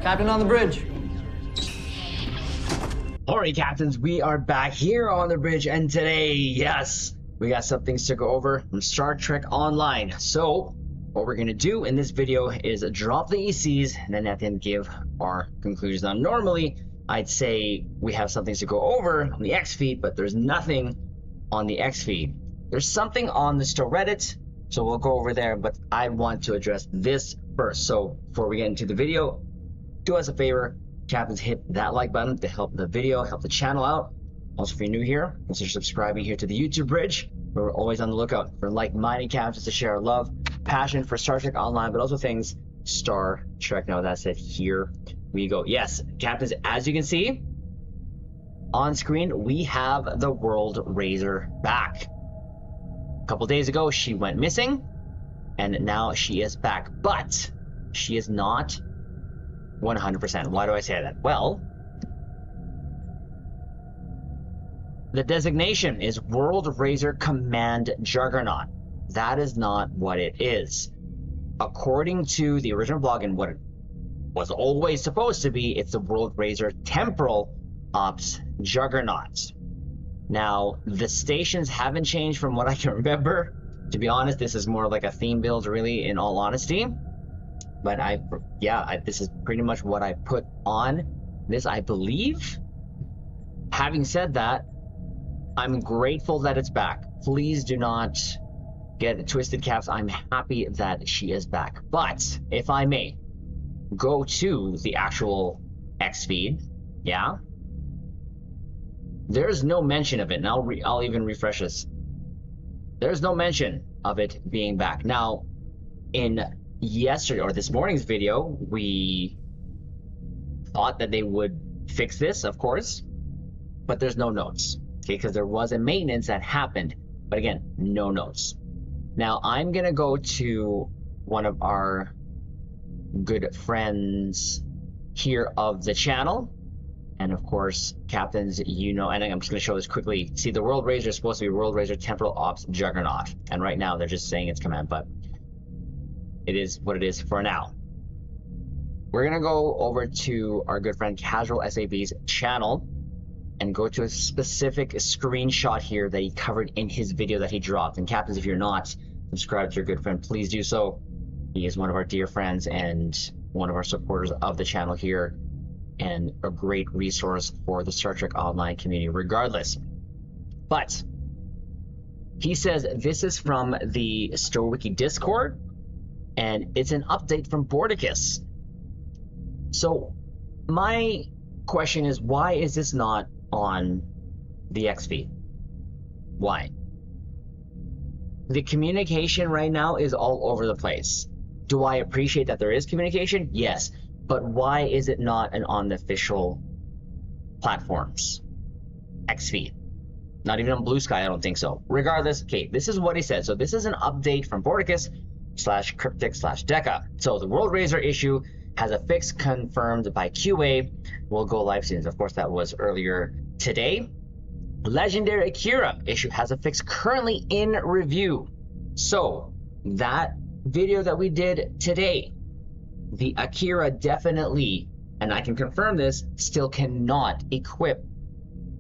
Captain on the bridge. Alright, captains, we are back here on the bridge, and today, yes, we got some things to go over from Star Trek Online. So, what we're going to do in this video is drop the ECs, and then at the end give our conclusions. Now, normally, I'd say we have some things to go over on the X feed, but there's nothing on the X feed. There's something on the Sto Reddit, so we'll go over there, but I want to address this first. So, before we get into the video, do us a favor, captains, hit that like button to help the video, help the channel out. Also, if you're new here, consider subscribing here to the YouTube bridge, where we're always on the lookout for like-minded captains to share our love, passion for Star Trek Online, but also things Star Trek. Now, that said, here we go. Yes, captains, as you can see on screen, we have the Worldrazer back. A couple days ago, she went missing, and now she is back, but she is not 100%. Why do I say that? Well, the designation is Worldrazer Command Juggernaut. That is not what it is. According to the original blog and what it was always supposed to be, it's the Worldrazer Temporal Ops Juggernaut. Now, the stations haven't changed from what I can remember. To be honest, this is more like a theme build, really, in all honesty. But this is pretty much what I put on this, I believe. Having said that, I'm grateful that it's back. Please do not get it twisted, caps. I'm happy that she is back. But if I may, go to the actual X feed. Yeah. There's no mention of it. And I'll even refresh this. There's no mention of it being back. Now, in yesterday or this morning's video, we thought that they would fix this, of course, but there's no notes, okay, because there was a maintenance that happened, but again, no notes. Now, I'm gonna go to one of our good friends here of the channel, and of course, captains, you know, and I'm just gonna show this quickly. See, the Worldrazer is supposed to be Worldrazer Temporal Ops Juggernaut, and right now they're just saying it's command, but it is what it is for now. We're gonna go over to our good friend Casual SAB's channel and go to a specific screenshot here that he covered in his video that he dropped. And captains, if you're not subscribed to your good friend, please do so. He is one of our dear friends and one of our supporters of the channel here, and a great resource for the Star Trek Online community regardless. But he says this is from the StoWiki Discord, and it's an update from Borticus. So my question is, why is this not on the X feed? Why? The communication right now is all over the place. Do I appreciate that there is communication? Yes. But why is it not on the official platforms? X feed. Not even on Blue Sky, I don't think so. Regardless, okay, this is what he said. So this is an update from Borticus /cryptic/Deca. So the Worldrazer issue has a fix confirmed by QA. Will go live soon. Of course, that was earlier today. Legendary Akira issue has a fix currently in review. So that video that we did today, the Akira definitely, and I can confirm this, still cannot equip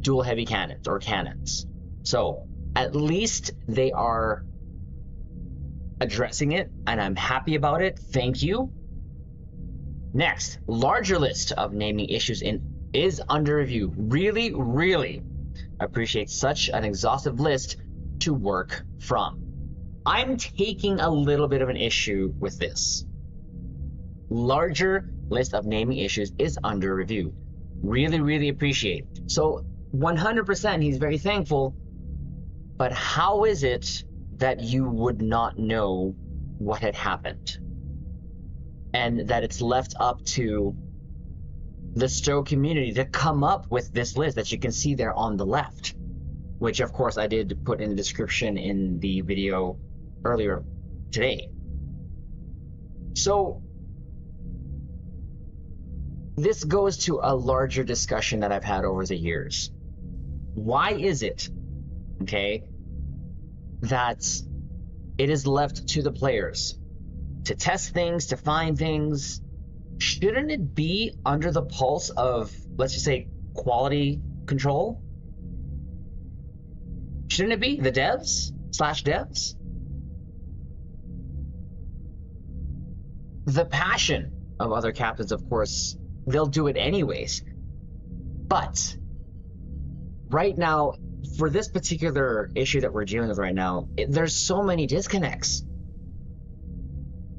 dual heavy cannons or cannons. So at least they are addressing it, and I'm happy about it. Thank you. Next, larger list of naming issues is under review. Really appreciate such an exhaustive list to work from. I'm taking a little bit of an issue with this. Larger list of naming issues is under review. Really appreciate. So 100% he's very thankful, but how is it that you would not know what had happened, and that it's left up to the Sto community to come up with this list that you can see there on the left, which of course I did put in the description in the video earlier today. So this goes to a larger discussion that I've had over the years. Why is it, okay, that it is left to the players to test things, to find things, shouldn't it be under the pulse of, let's just say, quality control? Shouldn't it be the devs/devs? The passion of other captains, of course, they'll do it anyways. But right now, for this particular issue that we're dealing with right now, there's so many disconnects.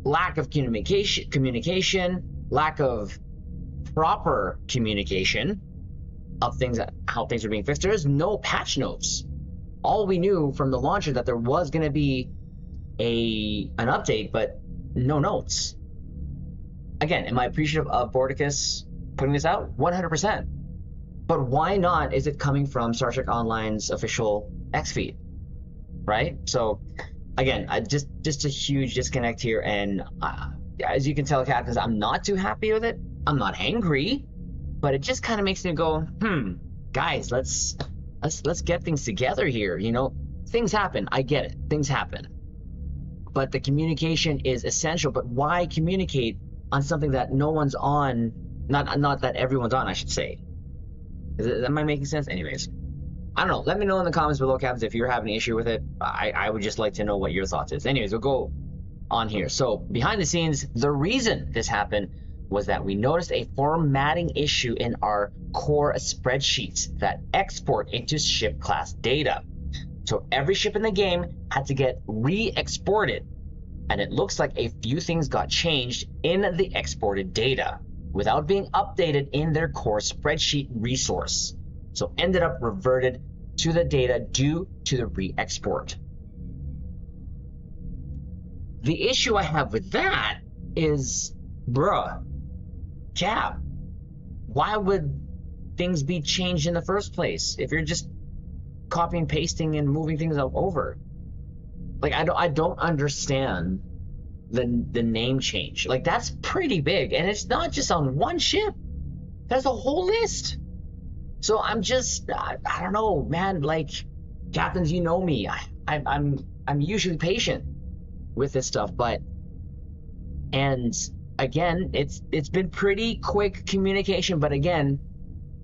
Lack of communication, lack of proper communication of things, how things are being fixed. There is no patch notes. All we knew from the launcher that there was going to be an update, but no notes. Again, am I appreciative of Borticus putting this out? 100%. But why not is it coming from Star Trek Online's official X feed, right? So again, just a huge disconnect here, and as you can tell, captains, I'm not too happy with it. I'm not angry, but it just kind of makes me go, guys, let's get things together here. You know, things happen. I get it. Things happen, but the communication is essential. But why communicate on something that no one's on? Not that everyone's on, I should say. Am I making sense? Anyways, I don't know. Let me know in the comments below, captains, if you're having an issue with it. I would just like to know what your thoughts is. Anyways, we'll go on here. So behind the scenes, the reason this happened was that we noticed a formatting issue in our core spreadsheets that export into ship class data. So every ship in the game had to get re-exported, and it looks like a few things got changed in the exported data without being updated in their core spreadsheet resource. So ended up reverted to the data due to the re-export. The issue I have with that is, bruh, Cap, why would things be changed in the first place if you're just copying and pasting and moving things over? Like, I don't understand the name change. Like, that's pretty big, and it's not just on one ship. There's a whole list. So I'm just, I don't know, man. Like, captains, you know me. I'm usually patient with this stuff, but, and again, it's been pretty quick communication, but again,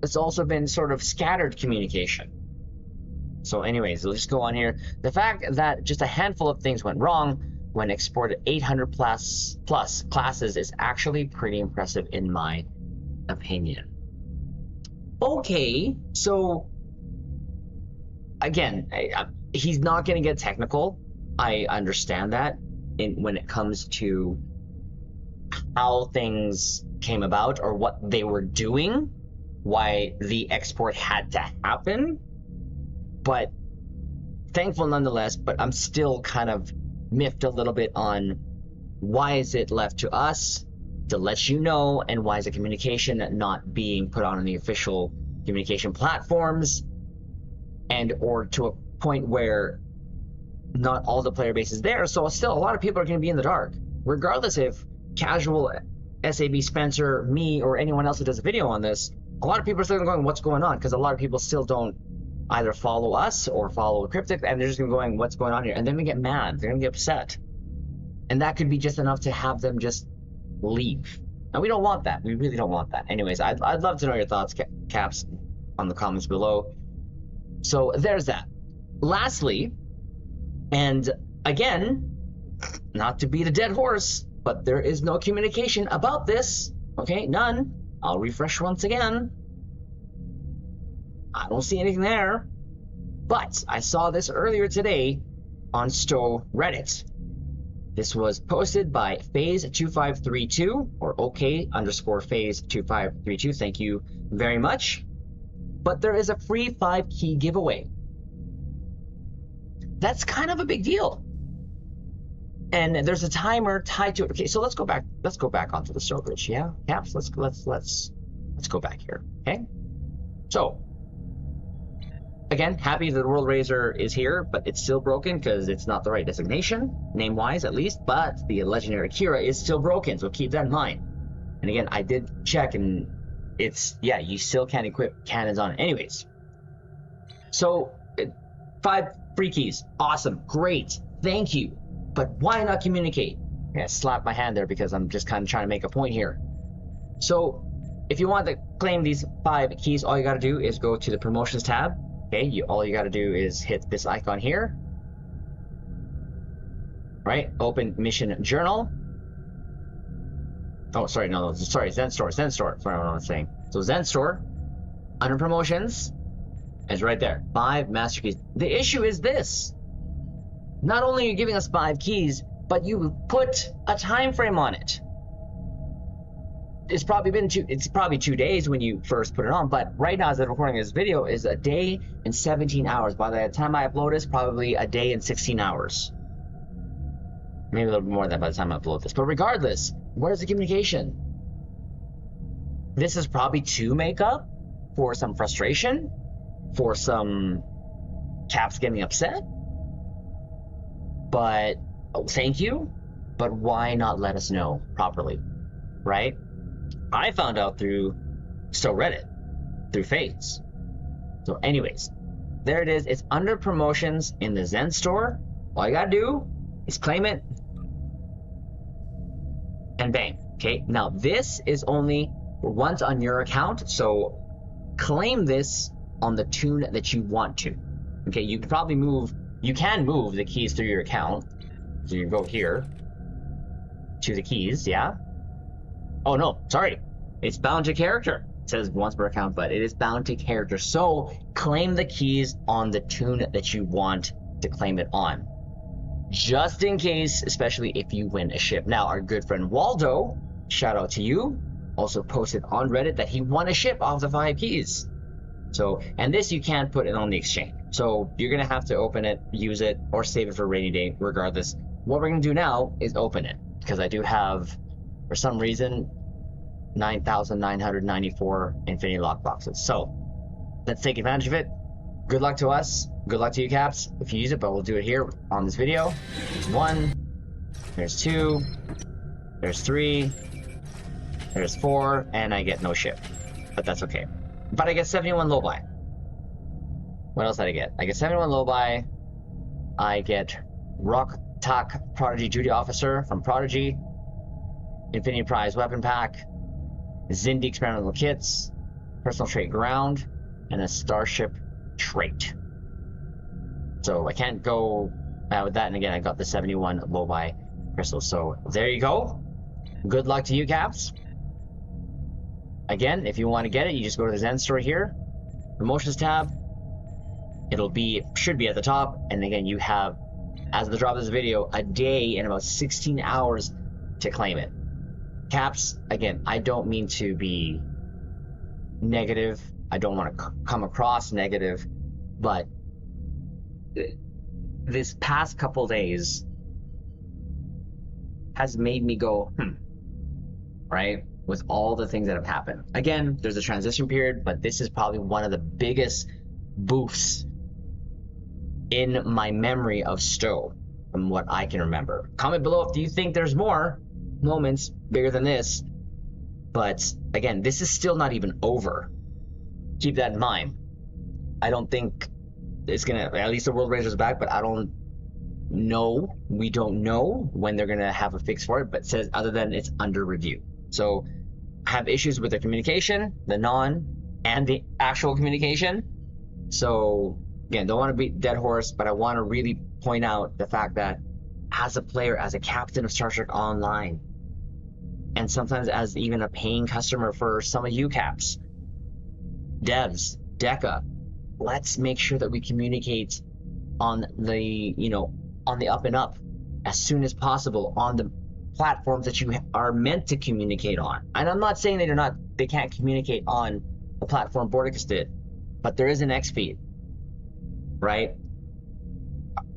it's also been sort of scattered communication. So anyways, let's just go on here. The fact that just a handful of things went wrong when exported 800 plus classes is actually pretty impressive in my opinion. Okay, so again, he's not going to get technical. I understand that when it comes to how things came about or what they were doing, why the export had to happen, but thankful nonetheless. But I'm still kind of miffed a little bit on why is it left to us to let you know, and why is the communication not being put on the official communication platforms, and or to a point where not all the player base is there. So still a lot of people are going to be in the dark, regardless if casual SAB Spencer, me, or anyone else who does a video on this. A lot of people are still going, what's going on? Because a lot of people still don't either follow us or follow Cryptic, and they're just going, what's going on here? And then they get mad, they're gonna get upset, and that could be just enough to have them just leave. And we don't want that. We really don't want that. Anyways, I'd love to know your thoughts, Caps, on the comments below. So there's that. Lastly, and again, not to beat a dead horse, but there is no communication about this. Okay, none. I'll refresh once again. I don't see anything there, but I saw this earlier today on Stowe Reddit. This was posted by Phase2532, or OK_Phase2532. Thank you very much. But there is a free 5-key giveaway. That's kind of a big deal. And there's a timer tied to it. Okay, so let's go back. Let's go back onto the Stowe bridge. Yeah, Caps. Let's go back here. Okay. So again, happy that the Worldrazer is here, but it's still broken because it's not the right designation, name-wise at least, but the legendary Kira is still broken, so keep that in mind. And again, I did check, and it's, yeah, you still can't equip cannons on it. Anyways, so 5 free keys. Awesome. Great. Thank you. But why not communicate? Yeah, slap my hand there because I'm just kind of trying to make a point here. So if you want to claim these 5 keys, all you got to do is go to the promotions tab. Okay, all you got to do is hit this icon here. Right, open mission journal. Oh, sorry, no, sorry, Zen Store. Sorry, I don't know what I'm saying. So Zen Store, under promotions, is right there. 5 master keys. The issue is this. Not only are you giving us 5 keys, but you put a time frame on it. It's probably 2 days when you first put it on, but right now as I'm recording this video is a day and 17 hours. By the time I upload this, probably a day and 16 hours. Maybe a little bit more than that by the time I upload this. But regardless, where's the communication? This is probably to make up for some frustration, for some caps getting upset. But thank you, but why not let us know properly, right? I found out through Reddit, through Fates. So anyways, there it is. It's under promotions in the Zen Store. All you gotta do is claim it, and bang. Okay, now this is only once on your account, so claim this on the tune that you want to. Okay, you can probably move the keys through your account. So you go here to the keys, yeah. Oh no, sorry, it's bound to character. It says once per account, but it is bound to character. So claim the keys on the tune that you want to claim it on, just in case, especially if you win a ship. Now, our good friend Waldo, shout out to you, also posted on Reddit that he won a ship off the 5 keys. So, and this you can't put it on the exchange. So you're gonna have to open it, use it, or save it for a rainy day. Regardless, what we're gonna do now is open it, because I do have, for some reason, 9,994 infinity lock boxes. So let's take advantage of it. Good luck to us. Good luck to you, Caps, if you use it, but we'll do it here on this video. There's 1, there's 2, there's 3, there's 4, and I get no ship. But that's okay. But I get 71 low buy. What else did I get? I get 71 low buy. I get Rock Tak Prodigy Duty Officer from Prodigy, Infinity Prize Weapon Pack, Zindi Experimental Kits, Personal Trait Ground, and a Starship Trait. So I can't go with that, and again I got the 71 low buy crystals. So there you go. Good luck to you, Caps. Again, if you want to get it, you just go to the Zen Store here, promotions tab. Should be at the top, and again you have, as of the drop of this video, a day and about 16 hours to claim it. Caps, again, I don't mean to be negative. I don't want to come across negative, but this past couple days has made me go, right? With all the things that have happened. Again, there's a transition period, but this is probably one of the biggest boosts in my memory of Stowe from what I can remember. Comment below if you think there's more moments bigger than this. But again, this is still not even over. Keep that in mind. I don't think it's gonna, at least the Worldrazer's back, but I don't know, we don't know when they're gonna have a fix for it, but it says other than it's under review. So I have issues with the communication, the non and the actual communication. So again, don't want to beat dead horse, but I want to really point out the fact that as a player, as a captain of Star Trek Online, and sometimes as even a paying customer for some of you Caps, devs, Deca, let's make sure that we communicate on the, on the up and up as soon as possible on the platforms that you are meant to communicate on. And I'm not saying they can't communicate on the platform Borticus did, but there is an X feed, right?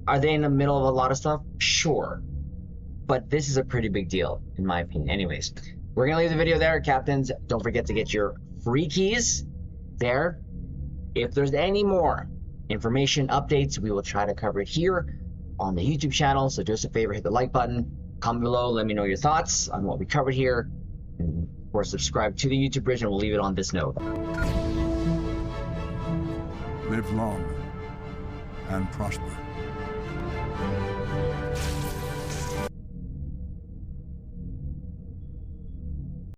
Are they in the middle of a lot of stuff? Sure. But this is a pretty big deal, in my opinion. Anyways, we're gonna leave the video there, Captains. Don't forget to get your free keys there. If there's any more information, updates, we will try to cover it here on the YouTube channel. So do us a favor, hit the like button, comment below, let me know your thoughts on what we covered here, and of course subscribe to the YouTube bridge, and we'll leave it on this note. Live long and prosper.